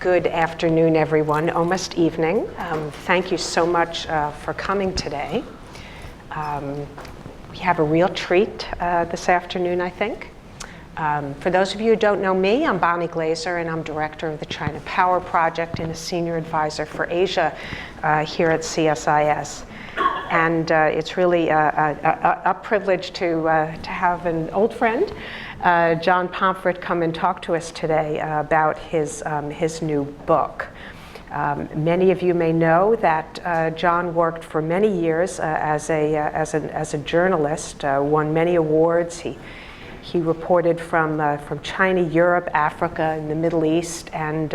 Good afternoon, everyone, almost evening. Thank you so much for coming today. We have a real treat this afternoon, I think. For those of you who don't know me, I'm Bonnie Glaser, and I'm director of the China Power Project and a senior advisor for Asia here at CSIS. And it's really a privilege to have an old friend, John Pomfret, come and talk to us today about his new book. Many of you may know that John worked for many years as a journalist, won many awards. He reported from China, Europe, Africa, and the Middle East, and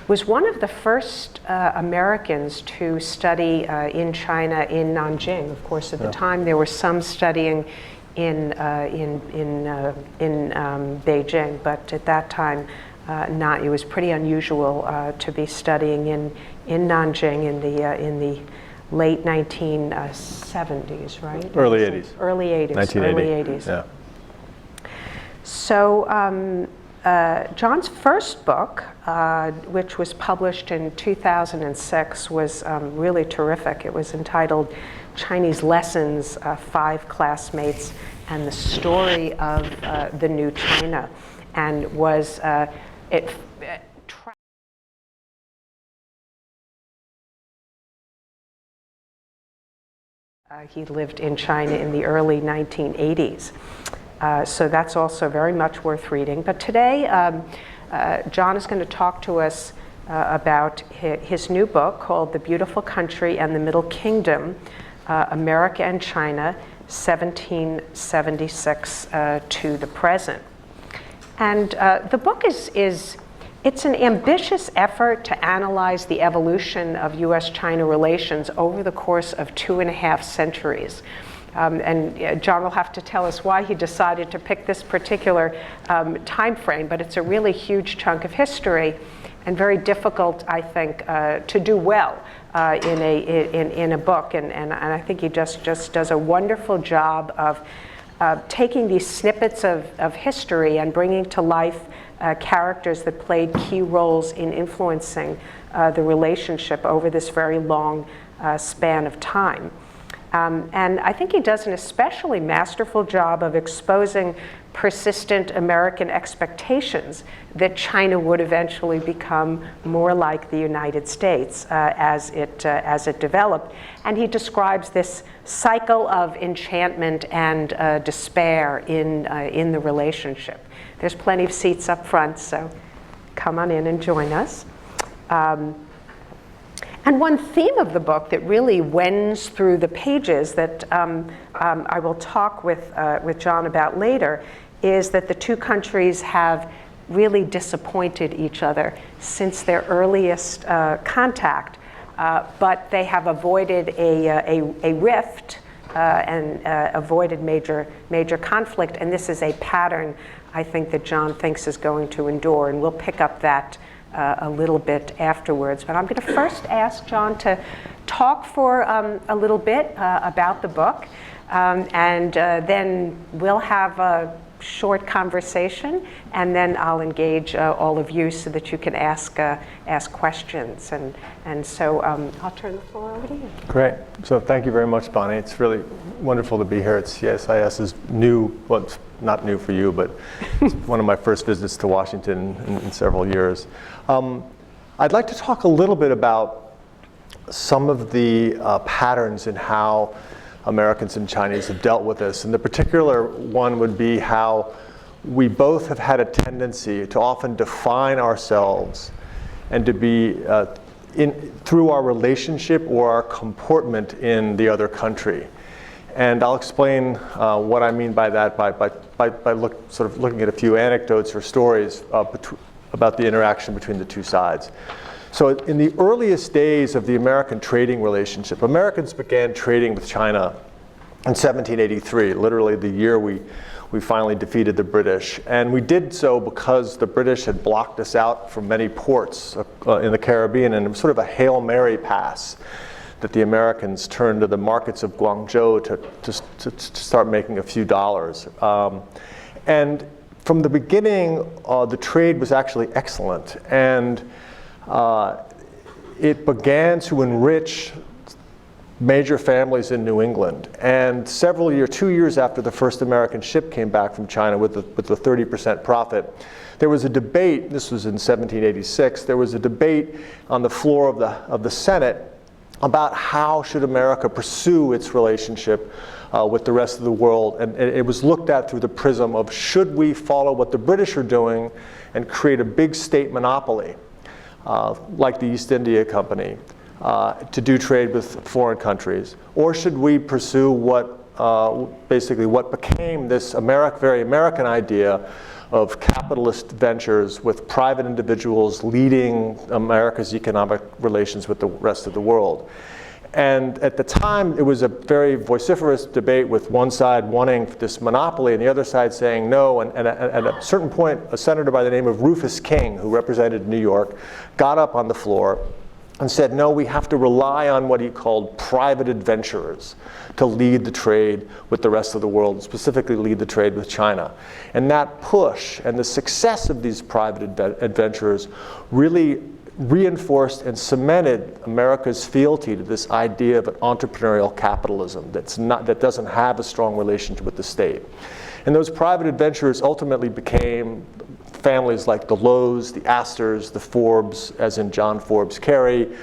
was one of the first Americans to study in China in Nanjing. Of course, at the time there were some studying in Beijing, but at that time, not. It was pretty unusual to be studying in Nanjing in the late 1970s, right? Early 80s. Early 80s. 1980. Early 80s. Yeah. So John's first book, which was published in 2006, was really terrific. It was entitled Chinese Lessons, Five Classmates and the Story of the New China, and was he lived in China in the early 1980s. So that's also very much worth reading. But today, John is going to talk to us about his new book called The Beautiful Country and the Middle Kingdom, America and China, 1776 to the present. And the book it's an ambitious effort to analyze the evolution of U.S.-China relations over the course of 2.5 centuries. And John will have to tell us why he decided to pick this particular time frame, but it's a really huge chunk of history and very difficult, I think, to do well in a book. And I think he just does a wonderful job of taking these snippets of history and bringing to life characters that played key roles in influencing the relationship over this very long span of time. And I think he does an especially masterful job of exposing persistent American expectations that China would eventually become more like the United States as it developed. And he describes this cycle of enchantment and despair in the relationship. There's plenty of seats up front, so come on in and join us. And one theme of the book that really wends through the pages that I will talk with John about later is that the two countries have really disappointed each other since their earliest contact, but they have avoided a rift and avoided major conflict. And this is a pattern, I think, that John thinks is going to endure, and we'll pick up that a little bit afterwards. But I'm going to first ask John to talk for a little bit about the book, and then we'll have a short conversation, and then I'll engage all of you so that you can ask questions. And so I'll turn the floor over to you. Great. So thank you very much, Bonnie. It's really wonderful to be here at CSIS. Is new, well, it's not new for you, but it's one of my first visits to Washington in several years. I'd like to talk a little bit about some of the patterns in how Americans and Chinese have dealt with this. And the particular one would be how we both have had a tendency to often define ourselves and to be through our relationship or our comportment in the other country. And I'll explain what I mean by that by sort of looking at a few anecdotes or stories about the interaction between the two sides. So in the earliest days of the American trading relationship, Americans began trading with China in 1783, literally the year we finally defeated the British. And we did so because the British had blocked us out from many ports in the Caribbean, and it was sort of a Hail Mary pass that the Americans turned to the markets of Guangzhou to start making a few dollars. And from the beginning, the trade was actually excellent. And it began to enrich major families in New England. And 2 years after the first American ship came back from China with the 30% profit, there was a debate, this was in 1786, there was a debate on the floor of the Senate about how should America pursue its relationship with the rest of the world. And it was looked at through the prism of, should we follow what the British are doing and create a big state monopoly, like the East India Company, to do trade with foreign countries, or should we pursue basically what became this very American idea of capitalist ventures with private individuals leading America's economic relations with the rest of the world. And at the time, it was a very vociferous debate with one side wanting this monopoly and the other side saying no. And at a certain point, a senator by the name of Rufus King, who represented New York, got up on the floor and said, no, we have to rely on what he called private adventurers to lead the trade with the rest of the world, specifically lead the trade with China. And that push and the success of these private adventurers really reinforced and cemented America's fealty to this idea of an entrepreneurial capitalism that doesn't have a strong relationship with the state. And those private adventurers ultimately became families like the Lowes, the Astors, the Forbes, as in John Forbes Carey,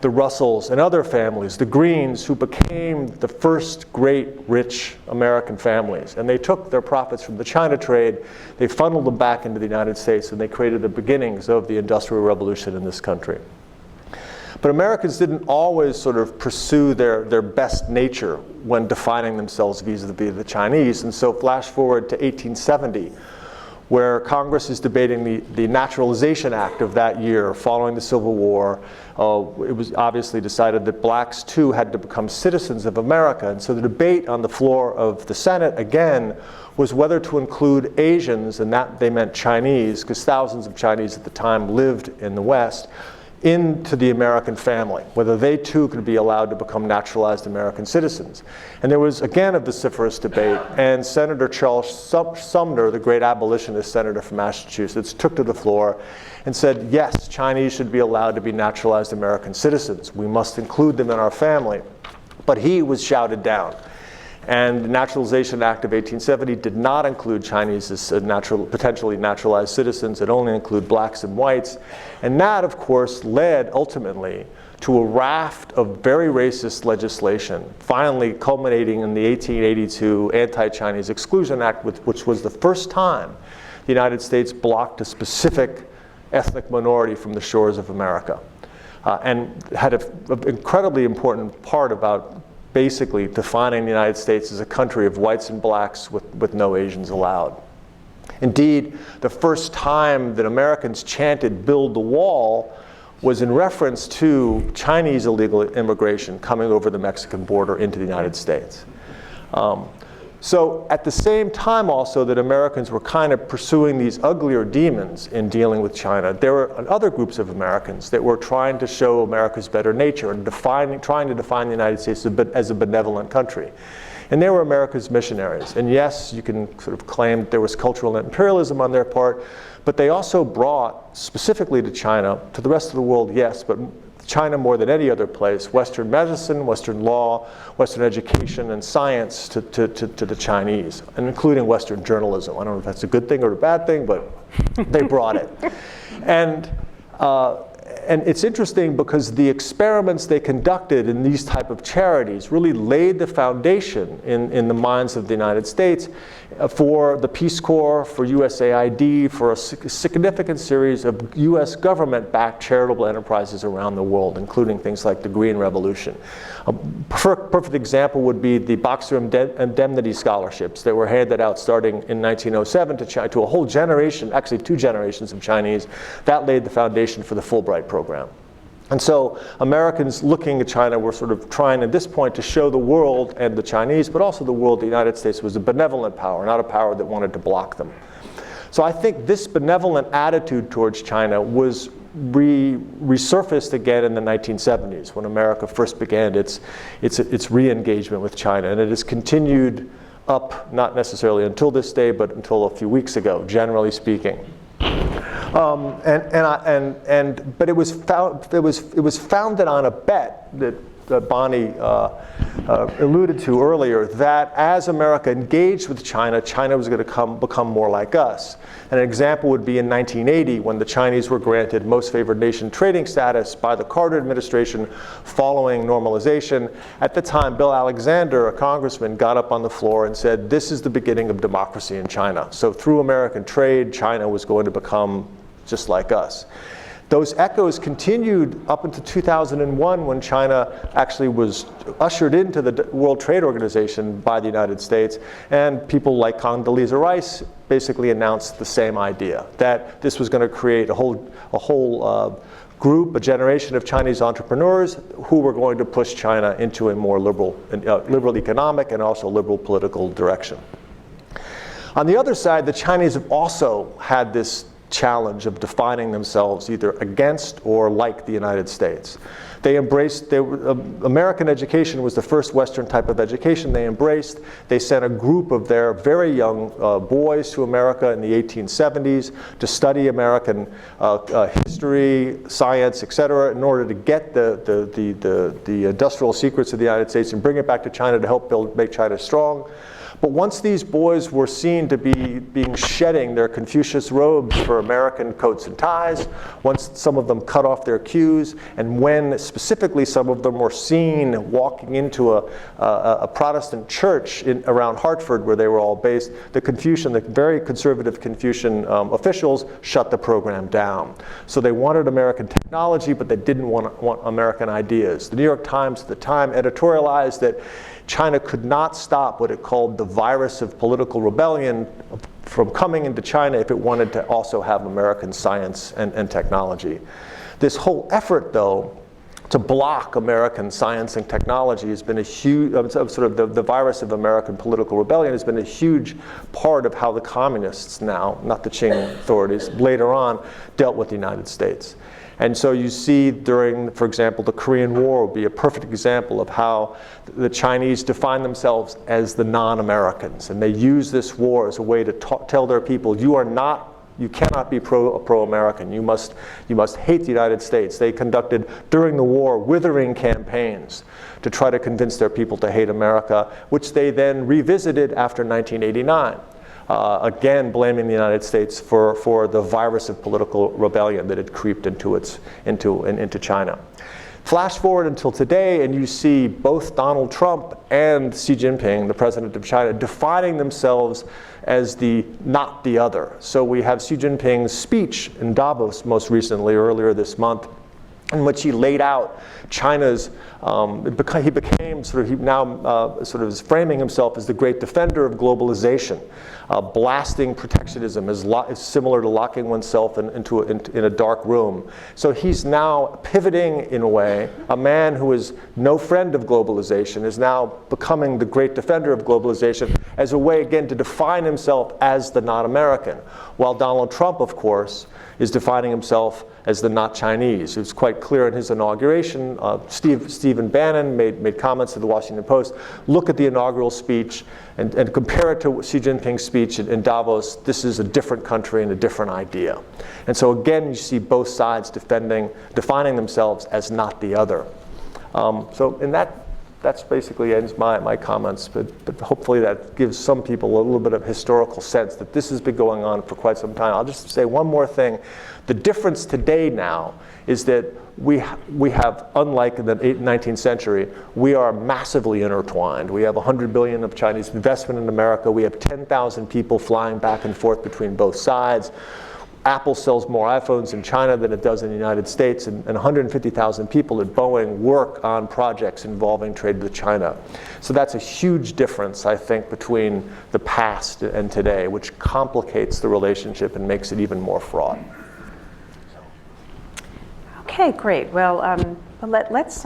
the Russells, and other families, the Greens, who became the first great rich American families. And they took their profits from the China trade, they funneled them back into the United States, and they created the beginnings of the Industrial Revolution in this country. But Americans didn't always sort of pursue their best nature when defining themselves vis-a-vis the Chinese. And so flash forward to 1870, where Congress is debating the Naturalization Act of that year following the Civil War. It was obviously decided that blacks too had to become citizens of America. And so the debate on the floor of the Senate, again, was whether to include Asians, and that they meant Chinese, because thousands of Chinese at the time lived in the West, into the American family, whether they too could be allowed to become naturalized American citizens. And there was, again, a vociferous debate, and Senator Charles Sumner, the great abolitionist senator from Massachusetts, took to the floor and said, yes, Chinese should be allowed to be naturalized American citizens. We must include them in our family. But he was shouted down. And the Naturalization Act of 1870 did not include Chinese as potentially naturalized citizens. It only included blacks and whites. And that, of course, led ultimately to a raft of very racist legislation, finally culminating in the 1882 Anti-Chinese Exclusion Act, which was the first time the United States blocked a specific ethnic minority from the shores of America, and had an incredibly important part about basically defining the United States as a country of whites and blacks with no Asians allowed. Indeed, the first time that Americans chanted "Build the Wall" was in reference to Chinese illegal immigration coming over the Mexican border into the United States. So at the same time also that Americans were kind of pursuing these uglier demons in dealing with China, there were other groups of Americans that were trying to show America's better nature and trying to define the United States as a benevolent country. And they were America's missionaries. And yes, you can sort of claim there was cultural imperialism on their part, but they also brought, specifically to China, to the rest of the world, yes, but China more than any other place, Western medicine, Western law, Western education, and science to the Chinese, and including Western journalism. I don't know if that's a good thing or a bad thing, but they brought it. And it's interesting because the experiments they conducted in these type of charities really laid the foundation in the minds of the United States for the Peace Corps, for USAID, for a significant series of US government-backed charitable enterprises around the world, including things like the Green Revolution. A perfect example would be the Boxer Indemnity Scholarships that were handed out starting in 1907 to a whole generation, actually 2 generations of Chinese. That laid the foundation for the Fulbright program. And so Americans looking at China were sort of trying at this point to show the world and the Chinese, but also the world, the United States was a benevolent power, not a power that wanted to block them. So I think this benevolent attitude towards China was resurfaced again in the 1970s when America first began its re-engagement with China. And it has continued up, not necessarily until this day, but until a few weeks ago, generally speaking. But it was founded on a bet that Bonnie alluded to earlier, that as America engaged with China, China was going to become more like us. And an example would be in 1980, when the Chinese were granted most favored nation trading status by the Carter administration following normalization. At the time, Bill Alexander, a congressman, got up on the floor and said, this is the beginning of democracy in China. So through American trade, China was going to become just like us. Those echoes continued up into 2001, when China actually was ushered into the World Trade Organization by the United States, and people like Condoleezza Rice basically announced the same idea, that this was going to create a whole group, a generation of Chinese entrepreneurs who were going to push China into a more liberal economic and also liberal political direction. On the other side, the Chinese have also had this challenge of defining themselves either against or like the United States. They embraced, American education was the first Western type of education they embraced. They sent a group of their very young boys to America in the 1870s to study American history, science, etc., in order to get the industrial secrets of the United States and bring it back to China to help make China strong. But once these boys were seen to be shedding their Confucius robes for American coats and ties, once some of them cut off their queues, and when specifically some of them were seen walking into a Protestant church around Hartford, where they were all based, the very conservative Confucian officials shut the program down. So they wanted American technology, but they didn't want American ideas. The New York Times at the time editorialized that China could not stop what it called the virus of political rebellion from coming into China if it wanted to also have American science and technology. This whole effort, though, to block American science and technology has been a huge, sort of the virus of American political rebellion has been a huge part of how the communists now, not the Qing authorities, later on dealt with the United States. And so you see during, for example, the Korean War would be a perfect example of how the Chinese define themselves as the non-Americans. And they use this war as a way to tell their people, you cannot be pro-American. You must hate the United States. They conducted, during the war, withering campaigns to try to convince their people to hate America, which they then revisited after 1989. Again, blaming the United States for the virus of political rebellion that had creeped into China. Flash forward until today, and you see both Donald Trump and Xi Jinping, the president of China, defining themselves as not the other. So we have Xi Jinping's speech in Davos most recently, earlier this month, in which he laid out China's, he became he now is framing himself as the great defender of globalization. Blasting protectionism is similar to locking oneself in a dark room. So he's now pivoting in a way. A man who is no friend of globalization is now becoming the great defender of globalization as a way, again, to define himself as the not American. While Donald Trump, of course, is defining himself as the not Chinese. It was quite clear in his inauguration. Stephen Bannon made comments to the Washington Post. Look at the inaugural speech and compare it to Xi Jinping's speech in Davos. This is a different country and a different idea. And so again, you see both sides defining themselves as not the other. So in that's basically ends my comments, but hopefully that gives some people a little bit of historical sense that this has been going on for quite some time. I'll just say one more thing. The difference today now is that we have, unlike in the 19th century, we are massively intertwined. We have 100 billion of Chinese investment in America. We have 10,000 people flying back and forth between both sides. Apple sells more iPhones in China than it does in the United States, and 150,000 people at Boeing work on projects involving trade with China. So that's a huge difference, I think, between the past and today, which complicates the relationship and makes it even more fraught. Okay, great. Well, let's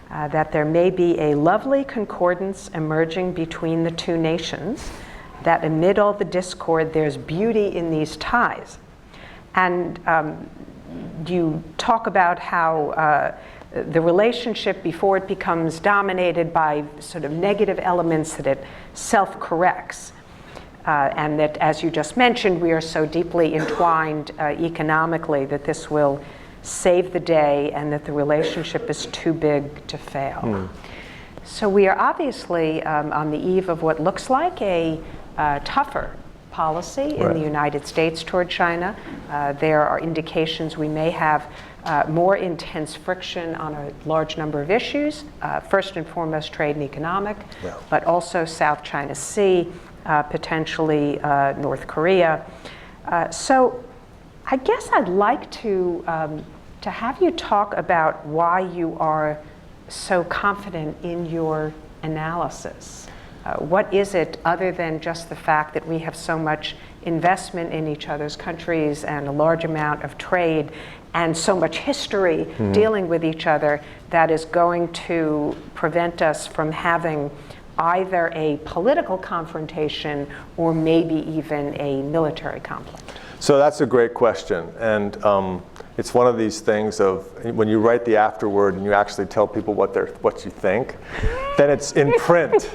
that there may be a lovely concordance emerging between the two nations, that amid all the discord, there's beauty in these ties. And you talk about how the relationship, before it becomes dominated by sort of negative elements, that it self-corrects. and that, as you just mentioned, we are so deeply entwined economically that this will save the day and that the relationship is too big to fail. So we are obviously on the eve of what looks like a tougher policy in the United States toward China. There are indications we may have more intense friction on a large number of issues, first and foremost trade and economic, but also South China Sea, potentially North Korea. So I guess I'd like to have you talk about why you are so confident in your analysis. What is it other than just the fact that we have so much investment in each other's countries and a large amount of trade and so much history dealing with each other that is going to prevent us from having either a political confrontation or maybe even a military conflict? So that's a great question. And it's one of these things of when you write the afterword and you actually tell people what you think, then it's in print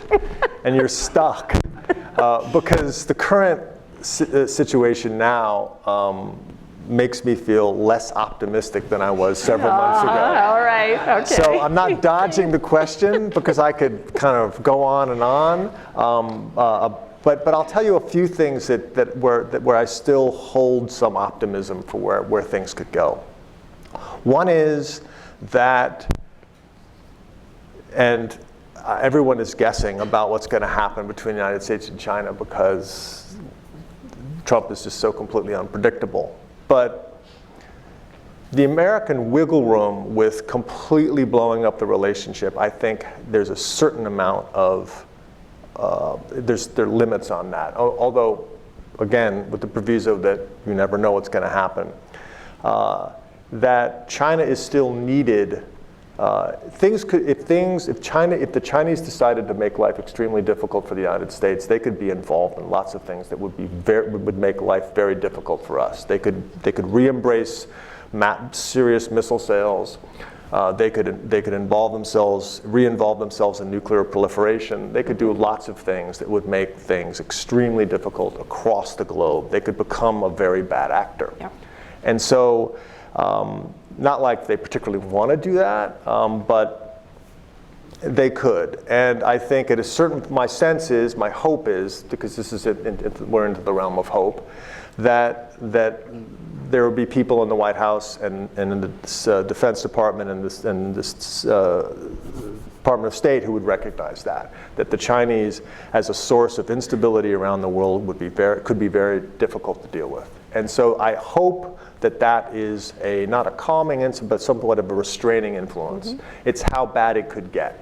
and you're stuck. Because the current situation now makes me feel less optimistic than I was several months ago. All right, okay. So I'm not dodging the question because I could kind of go on and on. But I'll tell you a few things where I still hold some optimism for where things could go. One is that, and everyone is guessing about what's going to happen between the United States and China because Trump is just so completely unpredictable. But the American wiggle room with completely blowing up the relationship, I think there's a certain amount of there are limits on that. Although, again, with the proviso that you never know what's going to happen, that China is still needed. If the Chinese decided to make life extremely difficult for the United States, they could be involved in lots of things that would make life very difficult for us. They could re-embrace serious missile sales. They could reinvolve themselves in nuclear proliferation. They could do lots of things that would make things extremely difficult across the globe. They could become a very bad actor. Yep. And so, not like they particularly want to do that, but they could. And I think at a certain, my hope is, because this is we're into the realm of hope, that there will be people in the White House and in the Defense Department and this Department of State who would recognize that the Chinese, as a source of instability around the world, could be very difficult to deal with. And so I hope that is not a calming incident, but somewhat of a restraining influence. It's how bad it could get.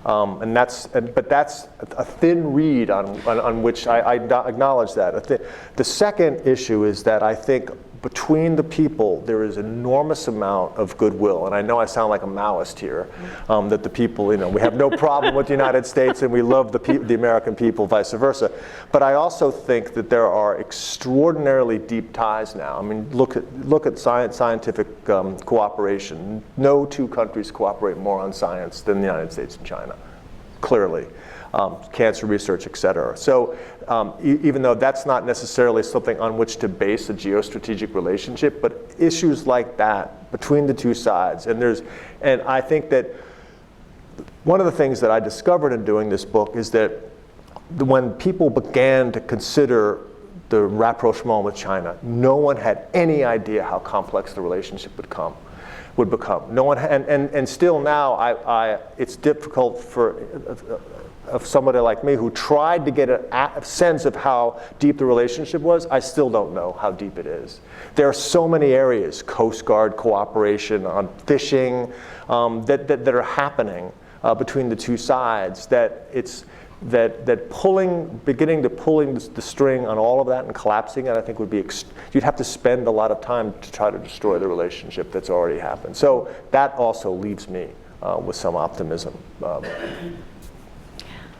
But that's a thin reed on which I acknowledge that. The second issue is that I think between the people there is enormous amount of goodwill, and I know I sound like a Maoist here, that the people, we have no problem with the United States and we love the American people, vice versa. But I also think that there are extraordinarily deep ties now. I mean, look at scientific cooperation. No two countries cooperate more on science than the United States and China, clearly. Cancer research, et cetera. So even though that's not necessarily something on which to base a geostrategic relationship, but issues like that between the two sides. And I think that one of the things that I discovered in doing this book is that when people began to consider the rapprochement with China, no one had any idea how complex the relationship would become. No one, and still now, it's difficult for somebody like me who tried to get a sense of how deep the relationship was. I still don't know how deep it is. There are so many areas, Coast Guard cooperation on fishing, that are happening between the two sides. Beginning to pulling the string on all of that and collapsing it, I think would be, you'd have to spend a lot of time to try to destroy the relationship that's already happened. So that also leaves me with some optimism.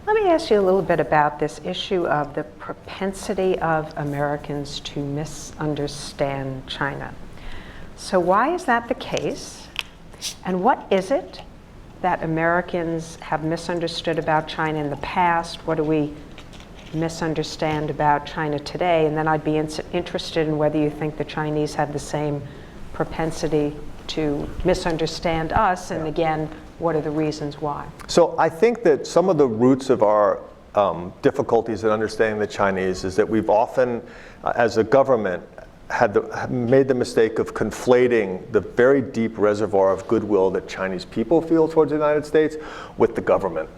Let me ask you a little bit about this issue of the propensity of Americans to misunderstand China. So why is that the case? And what is it that Americans have misunderstood about China in the past? What do we misunderstand about China today? And then I'd be interested in whether you think the Chinese have the same propensity to misunderstand us, and again, what are the reasons why? So I think that some of the roots of our difficulties in understanding the Chinese is that we've often, as a government, made the mistake of conflating the very deep reservoir of goodwill that Chinese people feel towards the United States with the government,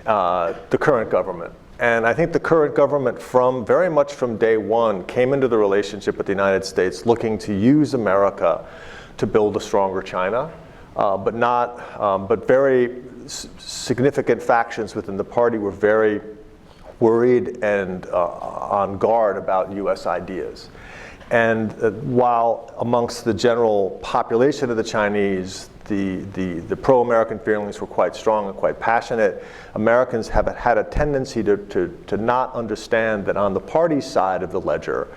the current government. And I think the current government, very much from day one, came into the relationship with the United States looking to use America to build a stronger China, but very significant factions within the party were very worried and on guard about U.S. ideas. And while amongst the general population of the Chinese, the pro-American feelings were quite strong and quite passionate, Americans have had a tendency to not understand that on the party side of the ledger,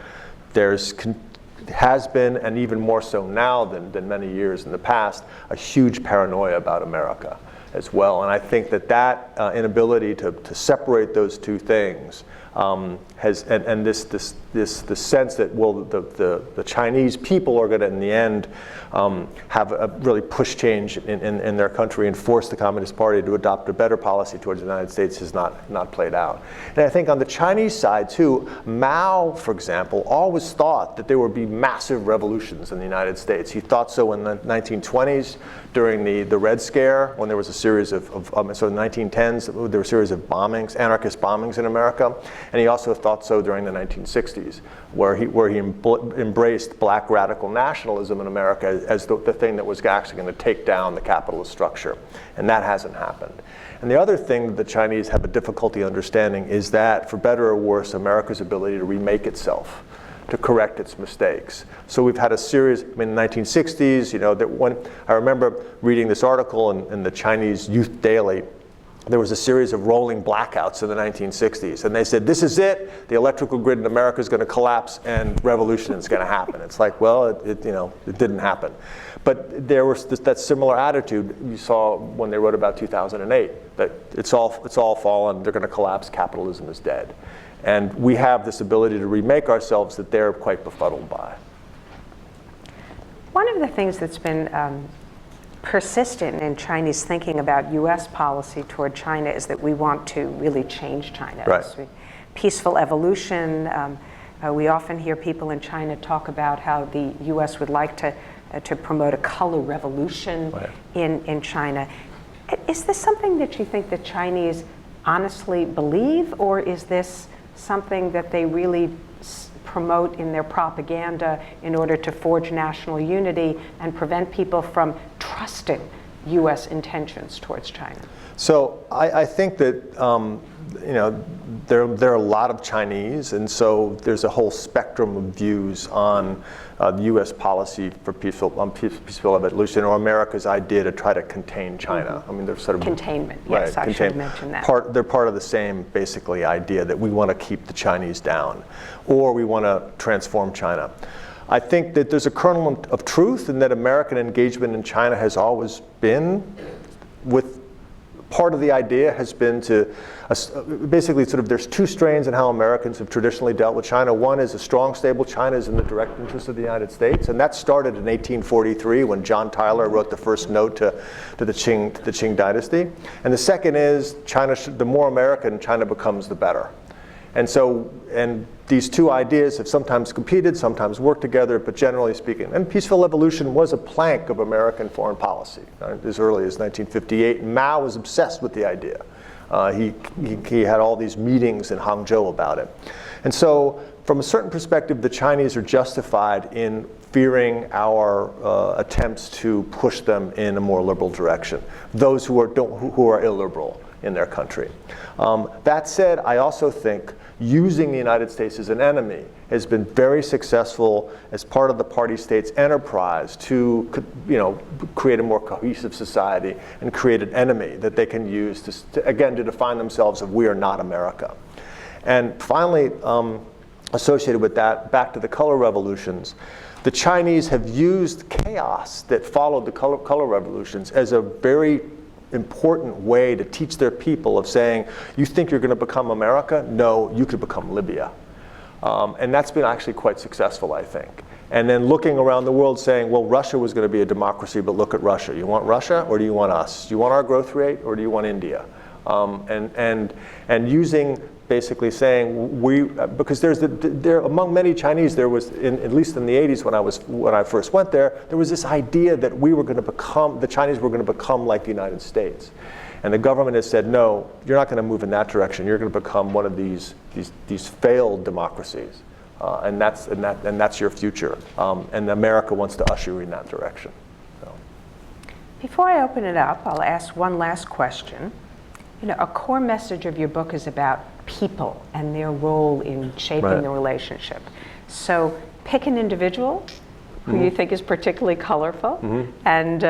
has been, and even more so now than many years in the past, a huge paranoia about America as well. And I think that inability to separate those two things this sense that, well, the Chinese people are going to, in the end, have a really push change in their country and force the Communist Party to adopt a better policy towards the United States has not played out. And I think on the Chinese side, too, Mao, for example, always thought that there would be massive revolutions in the United States. He thought so in the 1920s during the Red Scare, when there was a series of so in the 1910s, there were a series of bombings, anarchist bombings in America. And he also thought so during the 1960s, where he embraced black radical nationalism in America as the thing that was actually going to take down the capitalist structure. And that hasn't happened. And the other thing that the Chinese have a difficulty understanding is that, for better or worse, America's ability to remake itself, to correct its mistakes. So we've had a series, in the 1960s, that when I remember reading this article in the Chinese Youth Daily. There was a series of rolling blackouts in the 1960s, and they said, this is it, the electrical grid in America is going to collapse and revolution is going to happen. It's like, well, it didn't happen. But there was that similar attitude you saw when they wrote about 2008, that it's all fallen, they're going to collapse, capitalism is dead. And we have this ability to remake ourselves that they're quite befuddled by. One of the things that's been persistent in Chinese thinking about U.S. policy toward China is that we want to really change China. Right. Peaceful evolution. We often hear people in China talk about how the U.S. would like to promote a color revolution in China. Is this something that you think the Chinese honestly believe, or is this something that they really promote in their propaganda in order to forge national unity and prevent people from trusting U.S. intentions towards China? So I think that there are a lot of Chinese, and so there's a whole spectrum of views on U.S. policy for peaceful evolution, or America's idea to try to contain China. Mm-hmm. I mean, they're sort of containment. Yes, I should mention that. They're part of the same, basically, idea that we want to keep the Chinese down, or we want to transform China. I think that there's a kernel of truth in that American engagement in China has always been with. Part of the idea has been to basically there's two strains in how Americans have traditionally dealt with China. One is a strong, stable China is in the direct interest of the United States, and that started in 1843 when John Tyler wrote the first note to the Qing dynasty. And the second is the more American China becomes, the better. And these two ideas have sometimes competed, sometimes worked together, but generally speaking, and peaceful evolution was a plank of American foreign policy as early as 1958. Mao was obsessed with the idea. He had all these meetings in Hangzhou about it. And so, from a certain perspective, the Chinese are justified in fearing our attempts to push them in a more liberal direction. Those who are illiberal in their country. That said, I also think using the United States as an enemy has been very successful as part of the party state's enterprise to create a more cohesive society and create an enemy that they can use to define themselves as we are not America. And finally, associated with that, back to the color revolutions, the Chinese have used chaos that followed the color revolutions as a very important way to teach their people of saying, you think you're going to become America? No, you could become Libya. And that's been actually quite successful, I think. And then looking around the world saying, well, Russia was going to be a democracy, but look at Russia. You want Russia or do you want us? Do you want our growth rate or do you want India? And using, basically saying, because there among many Chinese, there was, at least in the 80s when I first went there was this idea that the Chinese were going to become like the United States. And the government has said, no, you're not going to move in that direction. You're going to become one of these failed democracies. And that's your future. And America wants to usher you in that direction. So. Before I open it up, I'll ask one last question. A core message of your book is about people and their role in shaping the relationship. So pick an individual who you think is particularly colorful, and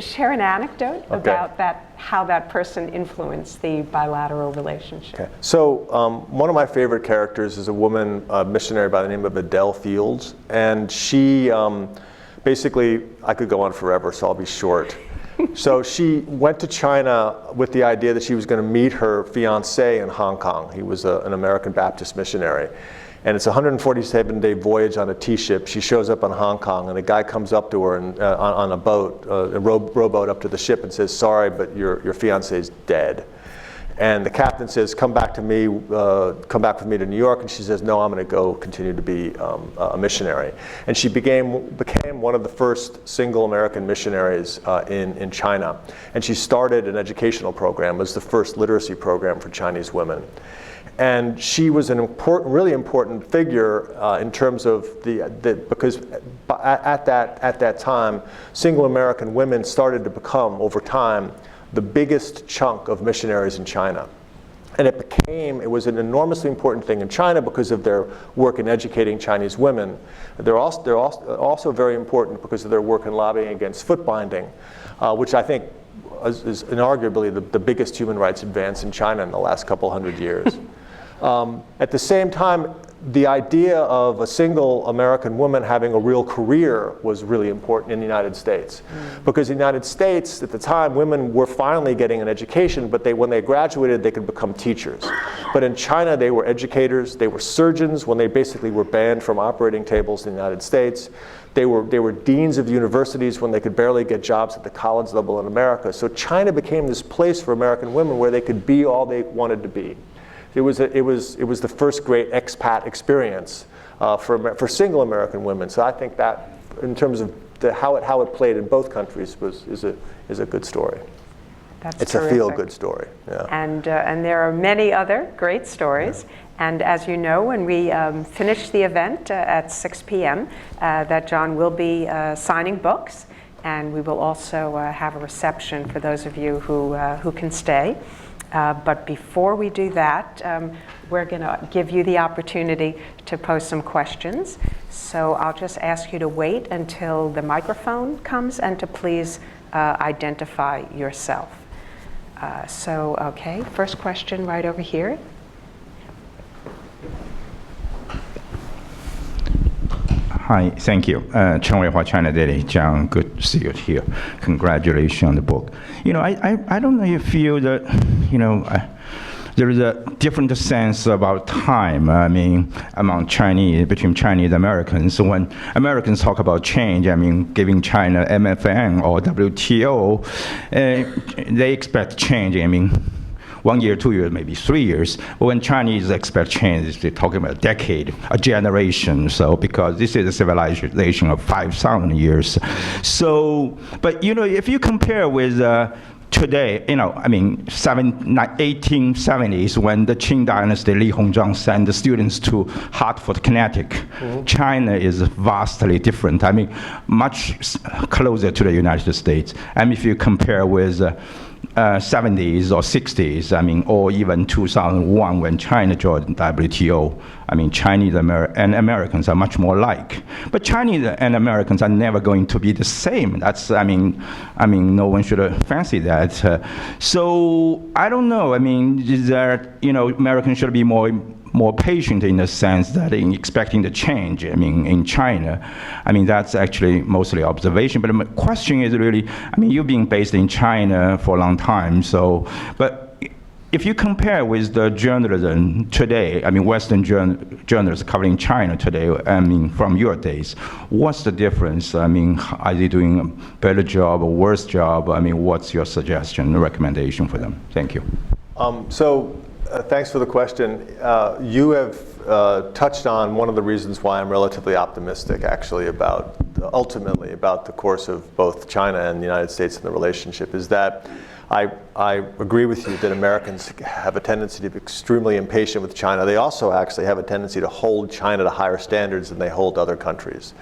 share an anecdote about how that person influenced the bilateral relationship. Okay. So one of my favorite characters is a woman, missionary by the name of Adele Fields, and she basically, I could go on forever, so I'll be short. So she went to China with the idea that she was going to meet her fiancé in Hong Kong. He was an American Baptist missionary. And it's a 147-day voyage on a T-ship. She shows up in Hong Kong, and a guy comes up to her and, on a boat, a rowboat up to the ship, and says, sorry, but your fiancé is dead. And the captain says, come back with me to New York. And she says, no, I'm going to go continue to be a missionary. And she became one of the first single American missionaries in China. And she started an educational program. It was the first literacy program for Chinese women. And she was an really important figure in terms of because at that time, single American women started to become, over time, the biggest chunk of missionaries in China. And it was an enormously important thing in China because of their work in educating Chinese women. They're also very important because of their work in lobbying against foot binding, which I think is inarguably the biggest human rights advance in China in the last couple hundred years. At the same time, the idea of a single American woman having a real career was really important in the United States. Because in the United States, at the time, women were finally getting an education, but when they graduated, they could become teachers. But in China, they were educators, they were surgeons when they basically were banned from operating tables in the United States. They were deans of universities when they could barely get jobs at the college level in America. So China became this place for American women where they could be all they wanted to be. It was the first great expat experience for single American women. So I think that, in terms of how it played in both countries, is a good story. It's terrific. A feel-good story. Yeah. And there are many other great stories. Yeah. And as you know, when we finish the event at 6 p.m., that John will be signing books, and we will also have a reception for those of you who can stay. But before we do that, we're going to give you the opportunity to pose some questions. So I'll just ask you to wait until the microphone comes and to please identify yourself. Okay, first question right over here. Hi, thank you. Chen Weihua, China Daily. John, good to see you here. Congratulations on the book. I don't know if you feel that, there is a different sense about time, between Chinese Americans. So when Americans talk about change, giving China MFN or WTO, they expect change, 1 year, 2 years, maybe 3 years. But when Chinese expect change, they're talking about a decade, a generation. So because this is a civilization of 5,000 years. So, but if you compare with today, 1870s, when the Qing dynasty, Li Hongzhang sent the students to Hartford, Connecticut, China is vastly different. Much closer to the United States. And if you compare with 70s or 60s, or even 2001 when China joined WTO, Chinese and Americans are much more alike. But Chinese and Americans are never going to be the same. That's, no one should fancy that. So I don't know. Is there, Americans should be more more patient in the sense that in expecting the change. I mean, in China, I mean, that's actually mostly observation. But my question is really, I mean, you've been based in China for a long time, so, but if you compare with the journalism today, I mean, Western journalists covering China today, I mean, from your days, what's the difference? I mean, are they doing a better job or worse job? I mean, what's your suggestion, recommendation for them? Thank you. Thanks for the question. You have touched on one of the reasons why I'm relatively optimistic, actually, ultimately about the course of both China and the United States and the relationship, is that I agree with you that Americans have a tendency to be extremely impatient with China. They also actually have a tendency to hold China to higher standards than they hold other countries.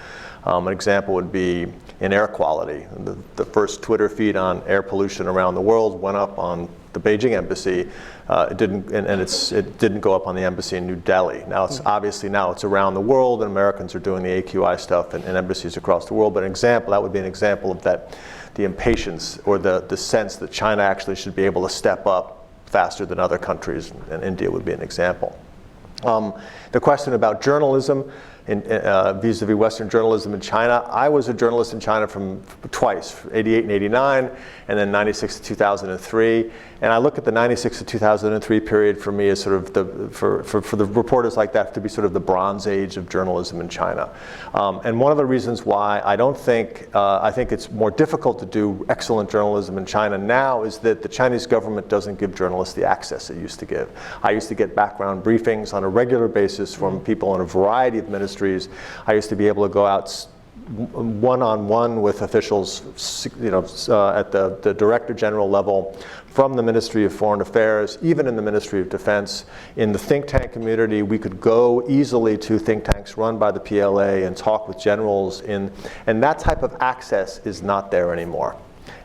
An example would be in air quality. The first Twitter feed on air pollution around the world went up on the Beijing embassy. It didn't go up on the embassy in New Delhi. Now it's around the world, and Americans are doing the AQI stuff in embassies across the world. But that would be an example of that. The impatience or the sense that China actually should be able to step up faster than other countries, and India would be an example. The question about journalism, vis-a-vis Western journalism in China, I was a journalist in China from twice, 88 and 89, and then 96 to 2003. And I look at the 96 to 2003 period for me as sort of for the reporters like that to be sort of the Bronze Age of journalism in China. And one of the reasons why I think it's more difficult to do excellent journalism in China now is that the Chinese government doesn't give journalists the access it used to give. I used to get background briefings on a regular basis from people in a variety of ministries. I used to be able to go out one-on-one with officials, at the Director General level, from the Ministry of Foreign Affairs, even in the Ministry of Defense. In the think tank community, we could go easily to think tanks run by the PLA and talk with generals, and that type of access is not there anymore.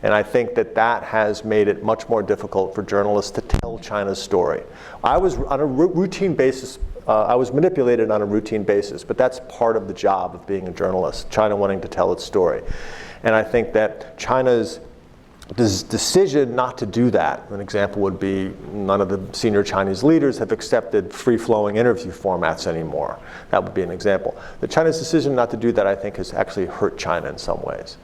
And I think that has made it much more difficult for journalists to tell China's story. I was on a routine basis. I was manipulated on a routine basis, but that's part of the job of being a journalist, China wanting to tell its story. And I think that China's decision not to do that, an example would be none of the senior Chinese leaders have accepted free-flowing interview formats anymore. That would be an example. The China's decision not to do that, I think, has actually hurt China in some ways.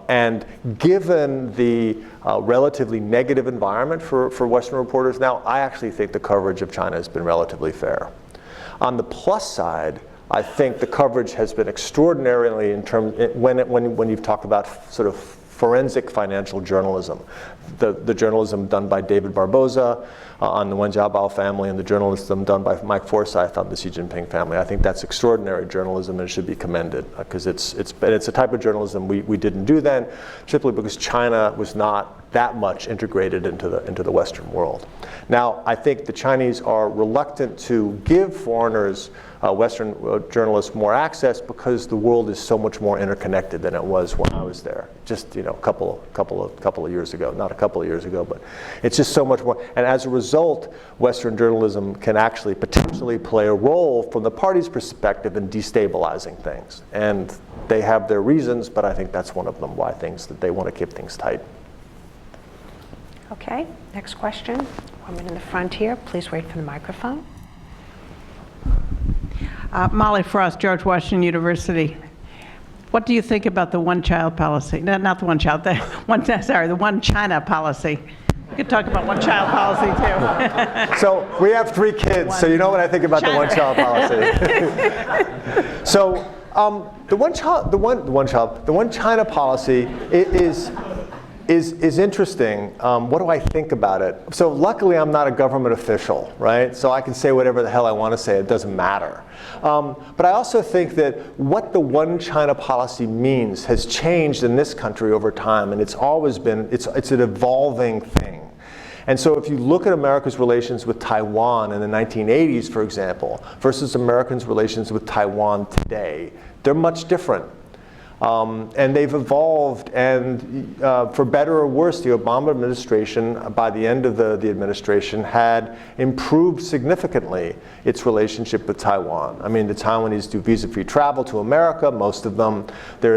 And given the relatively negative environment for Western reporters now, I actually think the coverage of China has been relatively fair. On the plus side, I think the coverage has been extraordinarily when you've talked about sort of forensic financial journalism. The journalism done by David Barboza on the Wen Jiabao family, and the journalism done by Mike Forsyth on the Xi Jinping family. I think that's extraordinary journalism and it should be commended, because it's a type of journalism we didn't do then, simply because China was not that much integrated into the Western world. Now, I think the Chinese are reluctant to give foreigners, Western journalists, more access because the world is so much more interconnected than it was when I was there, just a couple of years ago. Not a couple of years ago, but it's just so much more. And as a result, Western journalism can actually potentially play a role from the party's perspective in destabilizing things. And they have their reasons, but I think that's one of them why that they want to keep things tight. Okay, next question. Woman in the front here, please wait for the microphone. Molly Frost, George Washington University. What do you think about the one-child policy? No, not the one-child, the one-China policy. We could talk about one-child policy too. So we have 3 kids, so you know what I think about China. the one-child policy. So the one-China policy is interesting. What do I think about it? So luckily I'm not a government official, right? So I can say whatever the hell I want to say, it doesn't matter. But I also think that what the one China policy means has changed in this country over time, and it's always been, it's an evolving thing. And so if you look at America's relations with Taiwan in the 1980s, for example, versus Americans' relations with Taiwan today, they're much different. And they've evolved, and for better or worse, the Obama administration, by the end of the administration, had improved significantly its relationship with Taiwan. I mean, the Taiwanese do visa-free travel to America, most of them. There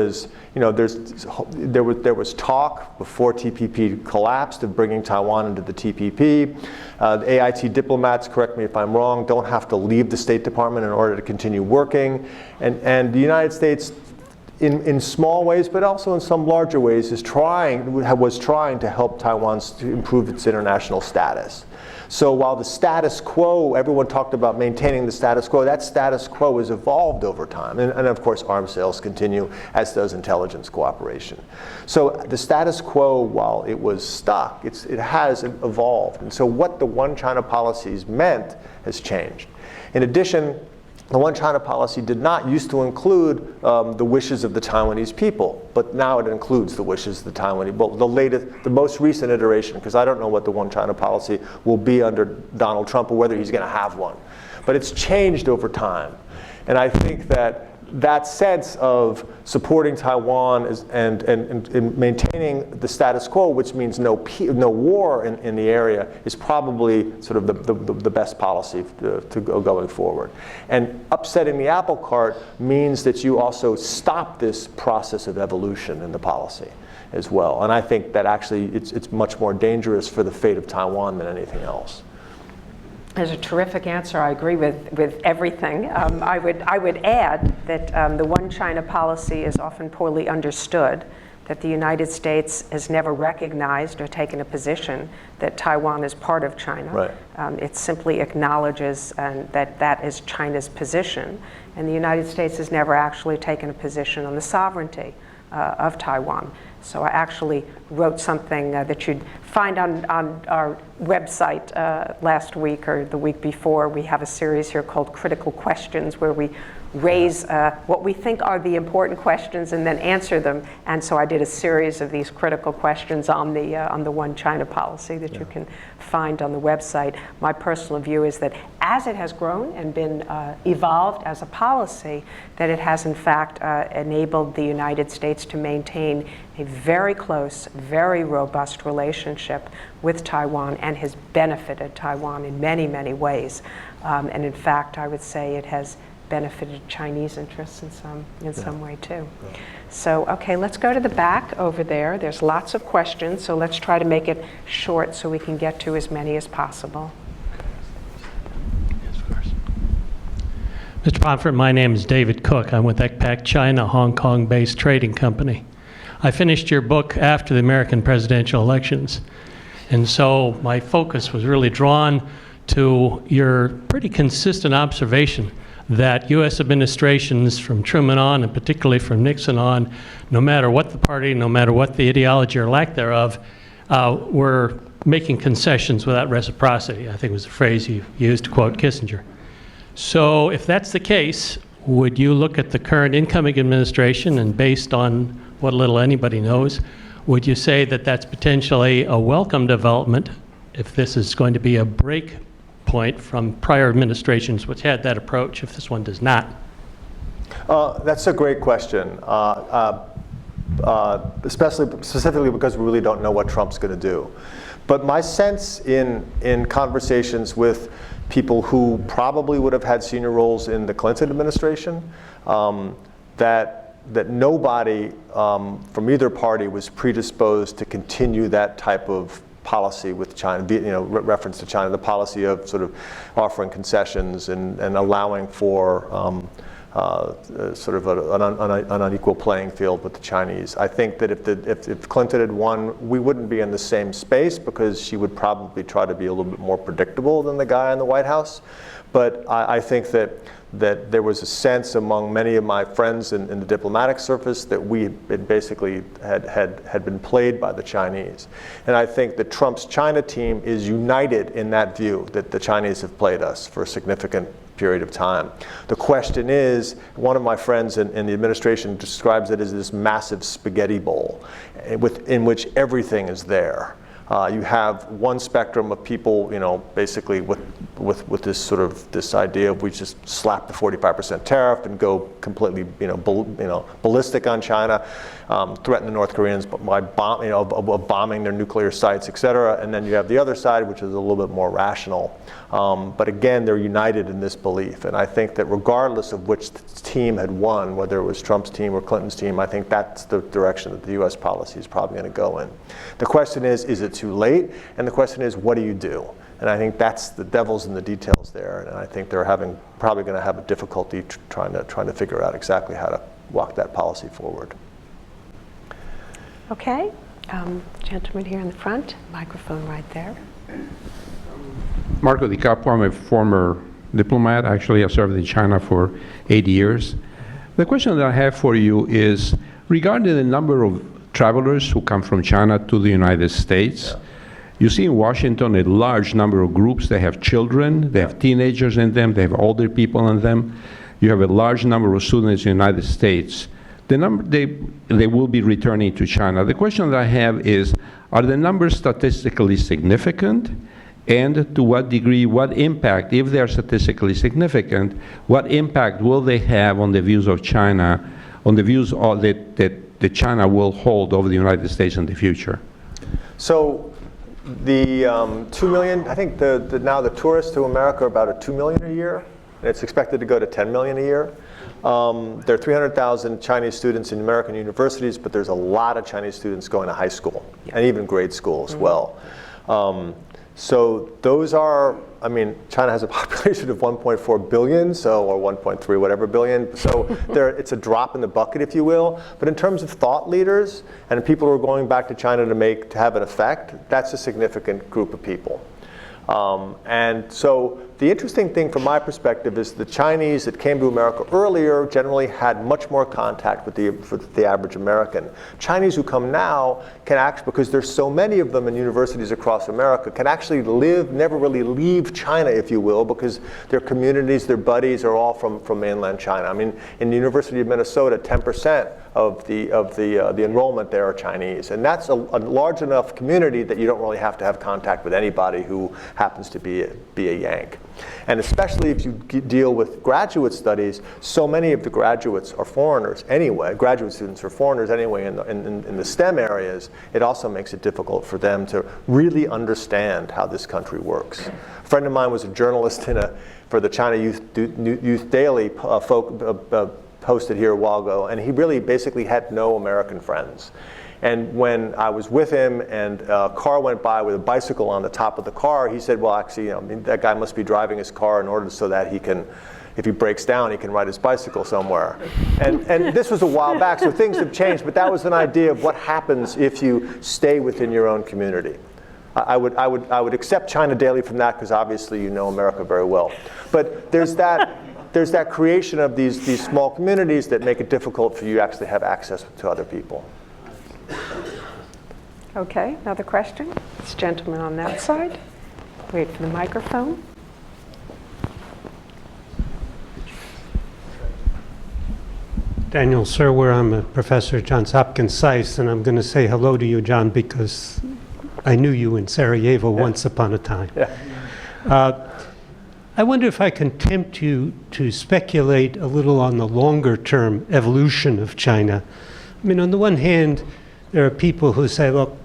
was talk before TPP collapsed of bringing Taiwan into the TPP. The AIT diplomats, correct me if I'm wrong, don't have to leave the State Department in order to continue working. And the United States, in small ways, but also in some larger ways, was trying to help Taiwan to improve its international status. So while the status quo, everyone talked about maintaining the status quo, that status quo has evolved over time. And of course, arms sales continue, as does intelligence cooperation. So the status quo, while it was stuck, it has evolved. And so what the One China policies meant has changed. In addition, the One China policy did not used to include the wishes of the Taiwanese people, but now it includes the wishes of the Taiwanese. Well, the most recent iteration, because I don't know what the One China policy will be under Donald Trump or whether he's going to have one, but it's changed over time. And I think that sense of supporting Taiwan and maintaining the status quo, which means no war in the area, is probably sort of the best policy to go going forward. And upsetting the apple cart means that you also stop this process of evolution in the policy as well. And I think that actually it's much more dangerous for the fate of Taiwan than anything else. There's a terrific answer. I agree with everything. I would add that the One China policy is often poorly understood, that the United States has never recognized or taken a position that Taiwan is part of China. Right. It simply acknowledges that is China's position, and the United States has never actually taken a position on the sovereignty of Taiwan. So I actually wrote something that you'd find on our website last week or the week before. We have a series here called Critical Questions, where we raise what we think are the important questions and then answer them. And so I did a series of these critical questions on the One China policy that you can find on the website. My personal view is that as it has grown and been evolved as a policy, that it has in fact enabled the United States to maintain a very close, very robust relationship with Taiwan and has benefited Taiwan in many, many ways. And in fact, I would say it has benefited Chinese interests in some way too. Yeah. So, okay, let's go to the back over there. There's lots of questions, so let's try to make it short so we can get to as many as possible. Yes, of course. Mr. Pomfret, my name is David Cook. I'm with ECPAC China, Hong Kong-based trading company. I finished your book after the American presidential elections, and so my focus was really drawn to your pretty consistent observation that U.S. administrations from Truman on, and particularly from Nixon on, no matter what the party, no matter what the ideology or lack thereof, were making concessions without reciprocity. I think was the phrase you used to quote Kissinger. So if that's the case, would you look at the current incoming administration, and based on what little anybody knows, would you say that that's potentially a welcome development if this is going to be a break point from prior administrations which had that approach, if this one does not? That's a great question, specifically because we really don't know what Trump's going to do. But my sense in conversations with people who probably would have had senior roles in the Clinton administration, that nobody from either party was predisposed to continue that type of policy with China, reference to China, the policy of sort of offering concessions and allowing for sort of an unequal playing field with the Chinese. I think that if Clinton had won, we wouldn't be in the same space because she would probably try to be a little bit more predictable than the guy in the White House. But I think that there was a sense among many of my friends in the diplomatic service that we had basically had been played by the Chinese. And I think that Trump's China team is united in that view, that the Chinese have played us for a significant period of time. The question is, one of my friends in the administration describes it as this massive spaghetti bowl in which everything is there. You have one spectrum of people, basically with with this sort of this idea of we just slap the 45% tariff and go completely ballistic on China, threaten the North Koreans by bombing their nuclear sites, et cetera. And then you have the other side, which is a little bit more rational. But again, they're united in this belief. And I think that regardless of which team had won, whether it was Trump's team or Clinton's team, I think that's the direction that the U.S. policy is probably going to go in. The question is it too late? And the question is, what do you do? And I think that's the devil's in the details there. And I think they're probably going to have a difficulty trying to figure out exactly how to walk that policy forward. Okay, gentleman here in the front, microphone right there. Marco Di Capo, I'm a former diplomat. Actually, I served in China for 8 years. The question that I have for you is regarding the number of travelers who come from China to the United States. Yeah. You see in Washington a large number of groups. They have children, they have teenagers in them, they have older people in them. You have a large number of students in the United States. The number they will be returning to China. The question that I have is, are the numbers statistically significant? And to what degree, what impact, if they are statistically significant, what impact will they have on the views of China, on the views that China will hold over the United States in the future? So the 2 million, I think now the tourists to America are about 2 million a year. And it's expected to go to 10 million a year. There are 300,000 Chinese students in American universities, but there's a lot of Chinese students going to high school and even grade school as well. So those are, I mean, China has a population of 1.4 billion, or 1.3 whatever billion. So it's a drop in the bucket, if you will. But in terms of thought leaders and people who are going back to China to have an effect, that's a significant group of people. And so the interesting thing from my perspective is the Chinese that came to America earlier generally had much more contact with the average American. Chinese who come now can actually, because there's so many of them in universities across America, can actually never really leave China, if you will, because their communities, their buddies are all from mainland China. I mean, in the University of Minnesota, 10% of the enrollment there are Chinese. And that's a large enough community that you don't really have to have contact with anybody who happens to be a Yank. And especially if you deal with graduate studies, so many of the graduates are foreigners anyway. Graduate students are foreigners anyway in the STEM areas. It also makes it difficult for them to really understand how this country works. A friend of mine was a journalist for the China Youth Daily posted here a while ago, and he really basically had no American friends. And when I was with him and a car went by with a bicycle on the top of the car, he said, well, actually, that guy must be driving his car in order so that he can, if he breaks down, he can ride his bicycle somewhere. And this was a while back, so things have changed, but that was an idea of what happens if you stay within your own community. I would accept China Daily from that because obviously you know America very well. But there's that creation of these small communities that make it difficult for you to actually have access to other people. Okay, another question? This gentleman on that side. Wait for the microphone. Daniel Serwer, I'm a professor at Johns Hopkins CSIS, and I'm going to say hello to you, John, because I knew you in Sarajevo once upon a time. Yeah. I wonder if I can tempt you to speculate a little on the longer-term evolution of China. I mean, on the one hand, there are people who say, look,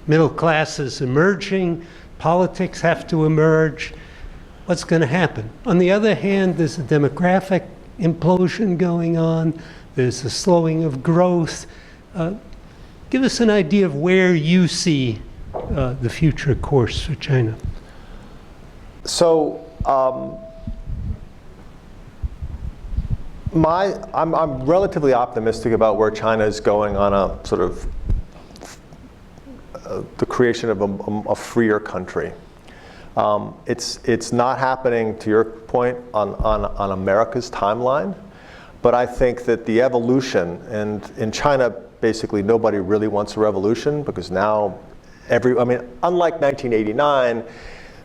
middle class is emerging, politics have to emerge, what's going to happen? On the other hand, there's a demographic implosion going on, there's a slowing of growth. Give us an idea of where you see the future course for China. So, I'm relatively optimistic about where China is going on a sort of the creation of a freer country. It's not happening, to your point, on America's timeline, but I think that the evolution, and in China, basically nobody really wants a revolution because now unlike 1989,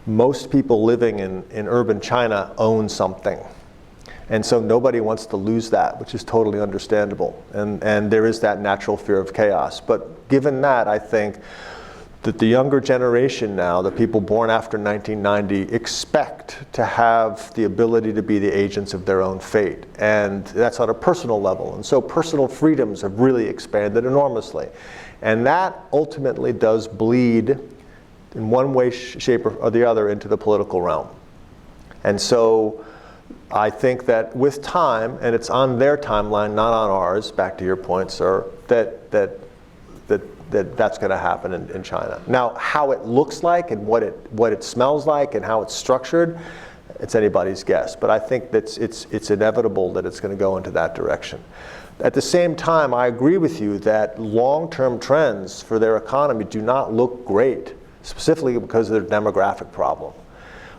most people living in urban China own something. And so nobody wants to lose that, which is totally understandable. And there is that natural fear of chaos. But given that, I think that the younger generation now, the people born after 1990, expect to have the ability to be the agents of their own fate. And that's on a personal level. And so personal freedoms have really expanded enormously. And that ultimately does bleed in one way, shape, or the other into the political realm. And so I think that with time, and it's on their timeline, not on ours, back to your point, sir, that's going to happen in China. Now, how it looks like and what it smells like and how it's structured, it's anybody's guess. But I think that it's inevitable that it's going to go into that direction. At the same time, I agree with you that long-term trends for their economy do not look great, specifically because of their demographic problem.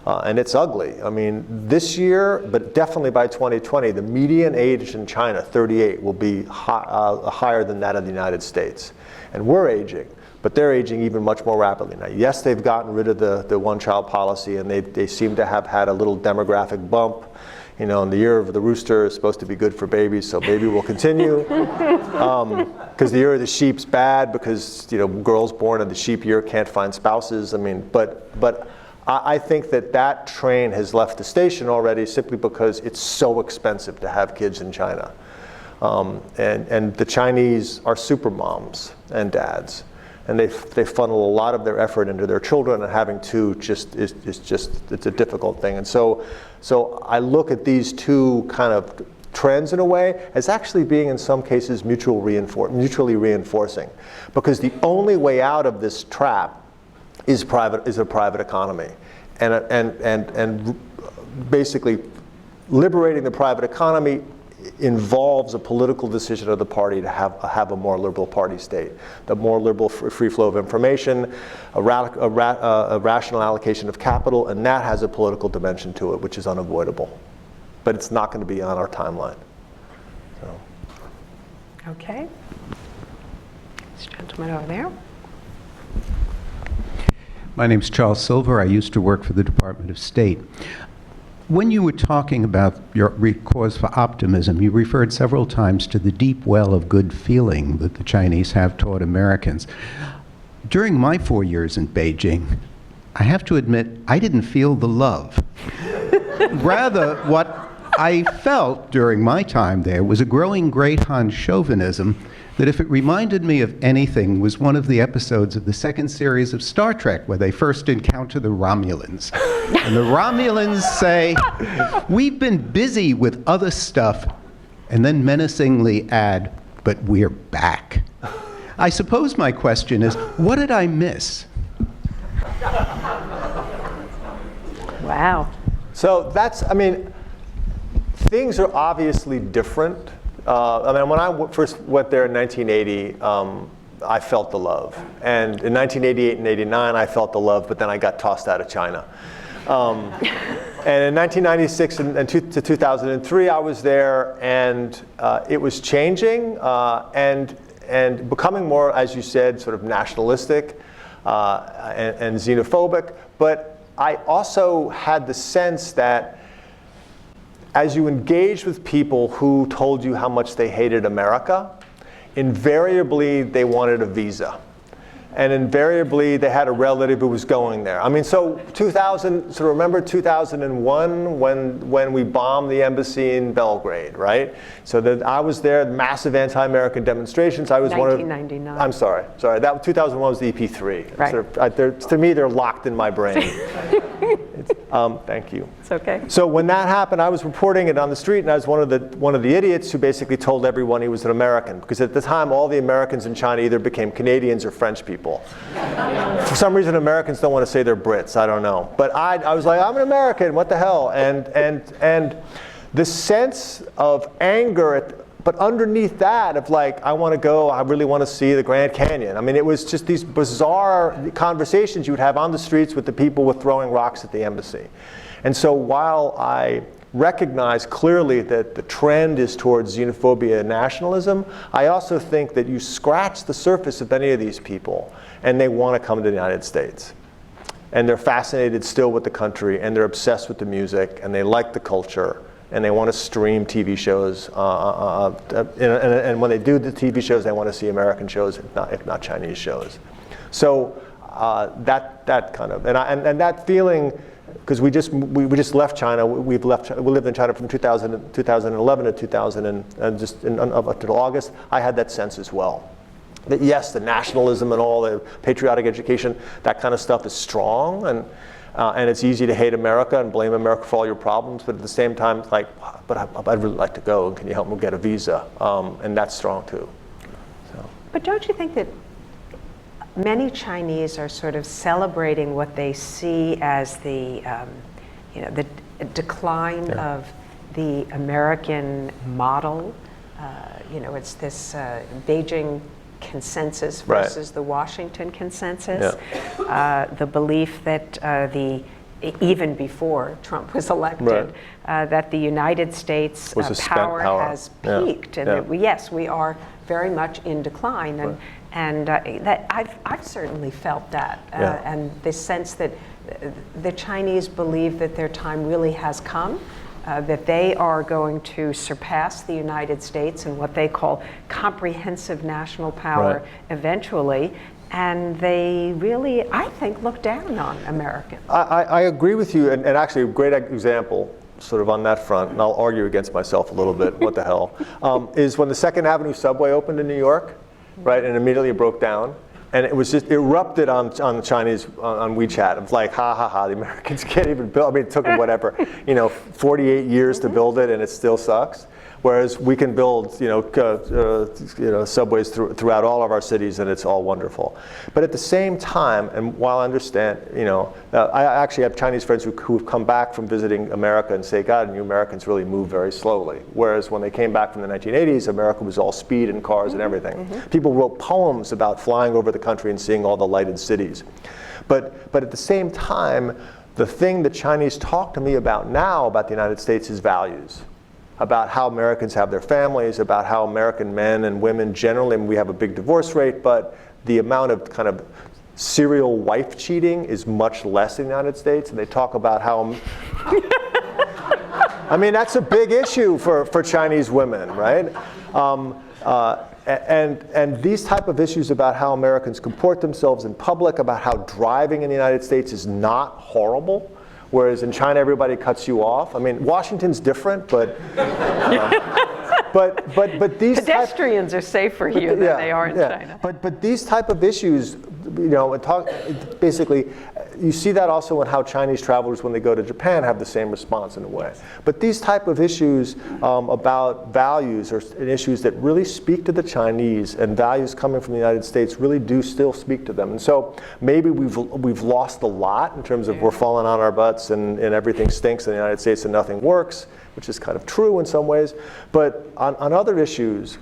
And it's ugly. I mean, this year, but definitely by 2020, the median age in China, 38, will be higher than that of the United States. And we're aging, but they're aging even much more rapidly now. Yes, they've gotten rid of the one-child policy, and they seem to have had a little demographic bump. You know, and the year of the rooster is supposed to be good for babies, so baby will continue. Because the year of the sheep's bad, because girls born in the sheep year can't find spouses. I mean, but I think that train has left the station already simply because it's so expensive to have kids in China. And the Chinese are super moms and dads. And they funnel a lot of their effort into their children, and having two it's a difficult thing. And so I look at these two kind of trends in a way as actually being in some cases mutually reinforcing. Because the only way out of this trap is a private economy, and basically liberating the private economy involves a political decision of the party to have a more liberal party state, the more liberal free flow of information, a rational allocation of capital, and that has a political dimension to it, which is unavoidable. But it's not going to be on our timeline. So. Okay. This gentleman over there. My name's Charles Silver. I used to work for the Department of State. When you were talking about your cause for optimism, you referred several times to the deep well of good feeling that the Chinese have toward Americans. During my 4 years in Beijing, I have to admit, I didn't feel the love. Rather, what I felt during my time there was a growing Great Han chauvinism that, if it reminded me of anything, was one of the episodes of the second series of Star Trek where they first encounter the Romulans. And the Romulans say, "We've been busy with other stuff," and then menacingly add, "but we're back." I suppose my question is, what did I miss? Wow. So things are obviously different. When I first went there in 1980, I felt the love. And in 1988 and 89, I felt the love, but then I got tossed out of China. And in 1996 and to 2003, I was there, and it was changing and becoming more, as you said, sort of nationalistic and xenophobic. But I also had the sense that as you engaged with people who told you how much they hated America, invariably they wanted a visa. And invariably they had a relative who was going there. I mean, so remember 2001 when we bombed the embassy in Belgrade, right? So that I was there, massive anti-American demonstrations. I was 1999. I'm sorry. That 2001 was the EP3. Right. To me, they're locked in my brain. Thank you. It's okay. So when that happened, I was reporting it on the street, and I was one of the idiots who basically told everyone he was an American, because at the time all the Americans in China either became Canadians or French people. For some reason, Americans don't want to say they're Brits. I don't know, but I was like, I'm an American. What the hell? And the sense of anger but underneath that of like, I want to go, I really want to see the Grand Canyon. I mean, it was just these bizarre conversations you would have on the streets with the people with throwing rocks at the embassy. And so while I recognize clearly that the trend is towards xenophobia and nationalism, I also think that you scratch the surface of any of these people and they want to come to the United States. And they're fascinated still with the country, and they're obsessed with the music, and they like the culture, and they want to stream TV shows. And when they do the TV shows, they want to see American shows, if not Chinese shows. So that kind of, and that feeling, because we just left China. We lived in China from 2011 to 2000 and just up until August. I had that sense as well. That yes, the nationalism and all the patriotic education, that kind of stuff is strong, and it's easy to hate America and blame America for all your problems. But at the same time, like, but I'd really like to go. And can you help me get a visa? And that's strong too. So. But don't you think that many Chinese are sort of celebrating what they see as the decline of the American model? It's this Beijing consensus versus the Washington consensus. The belief that even before Trump was elected, that the United States power has peaked, and that we are very much in decline, and that I've certainly felt that, and the sense that the Chinese believe that their time really has come, that they are going to surpass the United States in what they call comprehensive national power eventually, and they really, I think, look down on Americans. I agree with you, and actually a great example sort of on that front, and I'll argue against myself a little bit, what the hell, is when the 2nd Avenue subway opened in New York, right, and immediately it broke down. And it was just erupted on the Chinese, on WeChat. It was like, ha ha ha, the Americans can't even build. I mean, it took them 48 years to build it, and it still sucks. Whereas we can build, subways throughout all of our cities, and it's all wonderful. But at the same time, and while I understand, I actually have Chinese friends who've come back from visiting America and say, God, you Americans really move very slowly. Whereas when they came back from the 1980s, America was all speed and cars and everything. People wrote poems about flying over the country and seeing all the lighted cities. But at the same time, the thing the Chinese talk to me about now about the United States is values. About how Americans have their families, about how American men and women generally, we have a big divorce rate, but the amount of kind of serial wife cheating is much less in the United States. And they talk about how, I mean, that's a big issue for Chinese women, right? And these type of issues about how Americans comport themselves in public, about how driving in the United States is not horrible. Whereas in China, everybody cuts you off. I mean, Washington's different, but these pedestrians are safer here than they are in China. But these type of issues, basically, you see that also in how Chinese travelers, when they go to Japan, have the same response in a way. But these type of issues about values are issues that really speak to the Chinese, and values coming from the United States really do still speak to them. And so maybe we've lost a lot in terms of we're falling on our butts and everything stinks in the United States and nothing works, which is kind of true in some ways. But on other issues,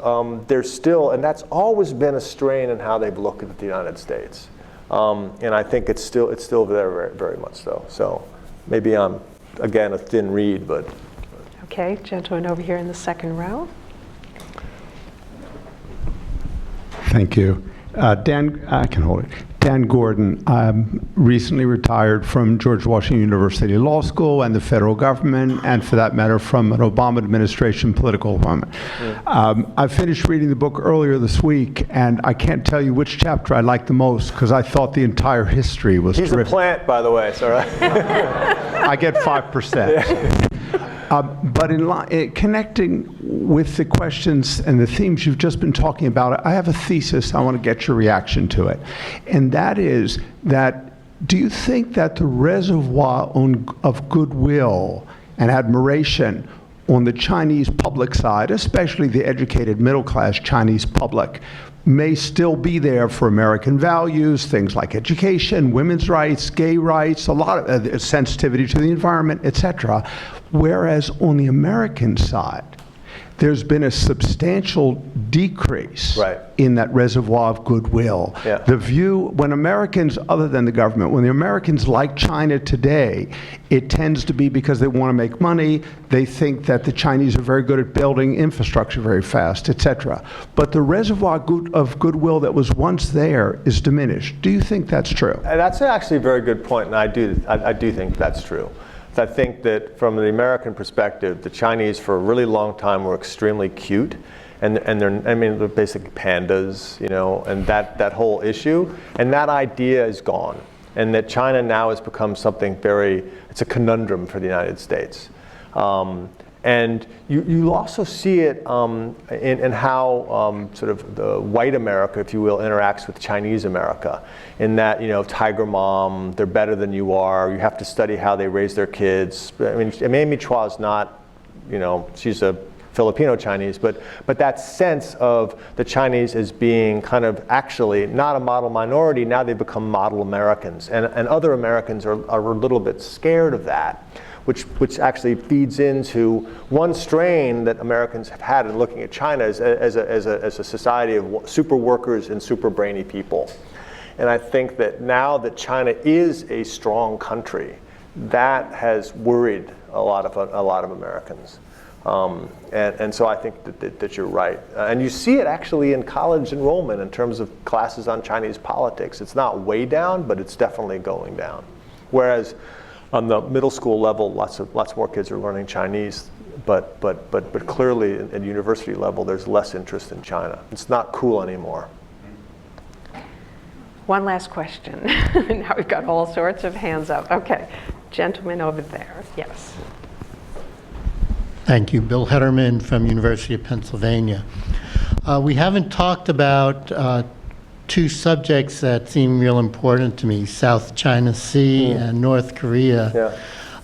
there's still, and that's always been a strain in how they've looked at the United States. And I think it's still there very, very much so. So maybe I'm, again, a thin reed, but. Okay, gentleman over here in the second row. Thank you. Dan, I can hold it. Dan Gordon, I'm recently retired from George Washington University Law School and the federal government, and for that matter, from an Obama administration political appointment. I finished reading the book earlier this week, and I can't tell you which chapter I liked the most, because I thought the entire history was terrific. He's a plant, by the way, so right? I get 5%. But in connecting with the questions and the themes you've just been talking about, I have a thesis. I want to get your reaction to it. And that is that, do you think that the reservoir of goodwill and admiration on the Chinese public side, especially the educated middle-class Chinese public, may still be there for American values, things like education, women's rights, gay rights, a lot of sensitivity to the environment, etc. Whereas on the American side, there's been a substantial decrease in that reservoir of goodwill. The view, when Americans, other than the government, when the Americans like China today, it tends to be because they want to make money, they think that the Chinese are very good at building infrastructure very fast, etc. But the reservoir of goodwill that was once there is diminished. Do you think that's true? That's actually a very good point, and I do think that's true. I think that from the American perspective, the Chinese for a really long time were extremely cute, and they're, I mean, they're basically pandas, you know, and that whole issue, and that idea is gone, and that China now has become something it's a conundrum for the United States. And you also see it in how sort of the white America, if you will, interacts with Chinese America. In that, you know, tiger mom, they're better than you are, you have to study how they raise their kids. I mean, Amy Chua is not, you know, she's a Filipino Chinese, but that sense of the Chinese as being kind of actually not a model minority, now they become model Americans. And other Americans are a little bit scared of that, which actually feeds into one strain that Americans have had in looking at China as a society of super workers and super brainy people. And I think that now that China is a strong country, that has worried a lot of Americans. And so I think that you're right. And you see it actually in college enrollment in terms of classes on Chinese politics. It's not way down, but it's definitely going down. Whereas on the middle school level, lots more kids are learning Chinese, but clearly at university level, there's less interest in China. It's not cool anymore. One last question. Now we've got all sorts of hands up. Okay, gentleman over there, yes. Thank you. Bill Hederman from University of Pennsylvania. We haven't talked about two subjects that seem real important to me, South China Sea and North Korea.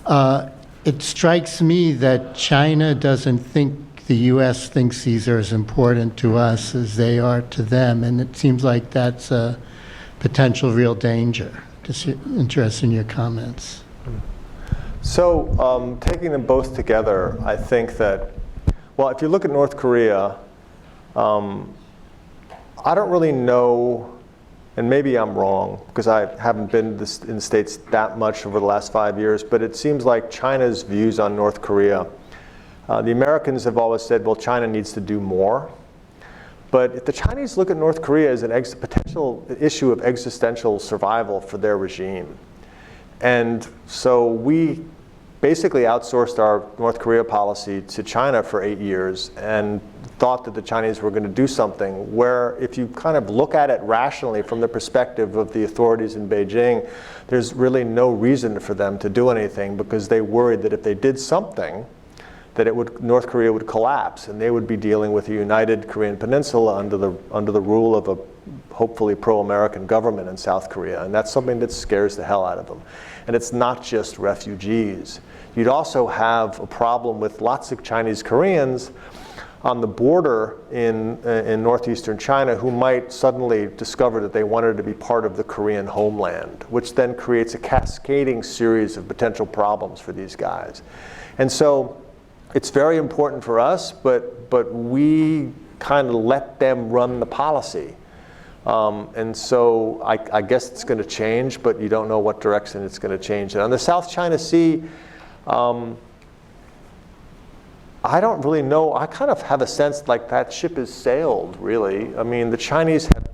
Yeah. It strikes me that China doesn't think the U.S. thinks these are as important to us as they are to them, and it seems like that's a potential real danger. Just interested in your comments. So taking them both together, I think that, well, if you look at North Korea, I don't really know, and maybe I'm wrong, because I haven't been in the States that much over the last 5 years, but it seems like China's views on North Korea, the Americans have always said, well, China needs to do more. But if the Chinese look at North Korea as a potential issue of existential survival for their regime, and so we basically outsourced our North Korea policy to China for 8 years and thought that the Chinese were going to do something where, if you kind of look at it rationally from the perspective of the authorities in Beijing, there's really no reason for them to do anything, because they worried that if they did something, that North Korea would collapse, and they would be dealing with a united Korean peninsula under the rule of a hopefully pro-American government in South Korea. And that's something that scares the hell out of them. And it's not just refugees. You'd also have a problem with lots of Chinese Koreans on the border in northeastern China who might suddenly discover that they wanted to be part of the Korean homeland, which then creates a cascading series of potential problems for these guys. And so it's very important for us, but we kind of let them run the policy. And so I guess it's going to change, but you don't know what direction it's going to change. And on the South China Sea, I don't really know. I kind of have a sense like that ship has sailed, really. I mean, the Chinese have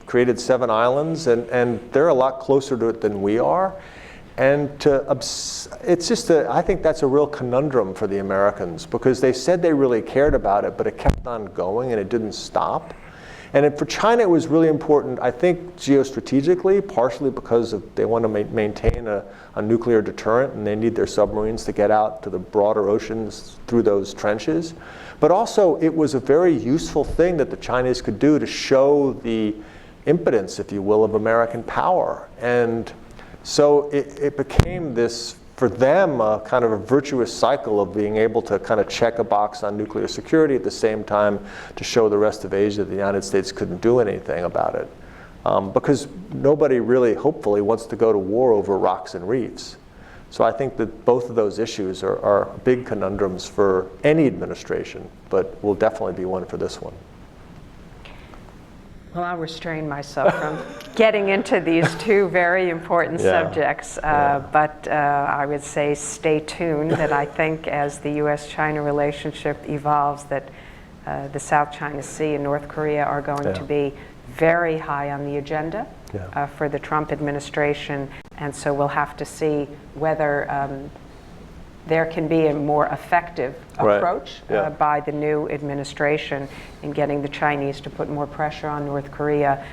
created 7 islands, and they're a lot closer to it than we are. And it's just I think that's a real conundrum for the Americans, because they said they really cared about it, but it kept on going and it didn't stop. And for China, it was really important, I think, geostrategically, partially because they want to maintain a nuclear deterrent, and they need their submarines to get out to the broader oceans through those trenches. But also, it was a very useful thing that the Chinese could do to show the impotence, if you will, of American power. And so it became this, for them, a kind of a virtuous cycle of being able to kind of check a box on nuclear security at the same time to show the rest of Asia that the United States couldn't do anything about it. Because nobody really, hopefully, wants to go to war over rocks and reefs. So I think that both of those issues are big conundrums for any administration, but will definitely be one for this one. Well, I'll restrain myself from getting into these two very important subjects, but I would say stay tuned, that I think as the U.S.-China relationship evolves, that the South China Sea and North Korea are going to be very high on the agenda for the Trump administration, and so we'll have to see whether there can be a more effective Right. approach Yeah. by the new administration in getting the Chinese to put more pressure on North Korea,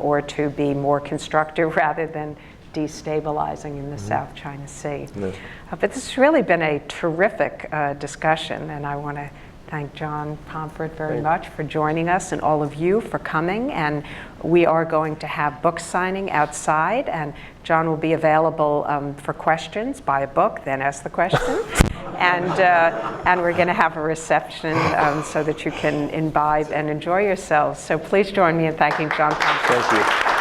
or to be more constructive rather than destabilizing in the South China Sea. Yeah. But this has really been a terrific discussion, and I want to thank John Pomfret very much for joining us, and all of you for coming. And we are going to have book signing outside, and John will be available for questions. Buy a book, then ask the question. And we're going to have a reception so that you can imbibe and enjoy yourselves. So please join me in thanking John Pomfret. Thank you.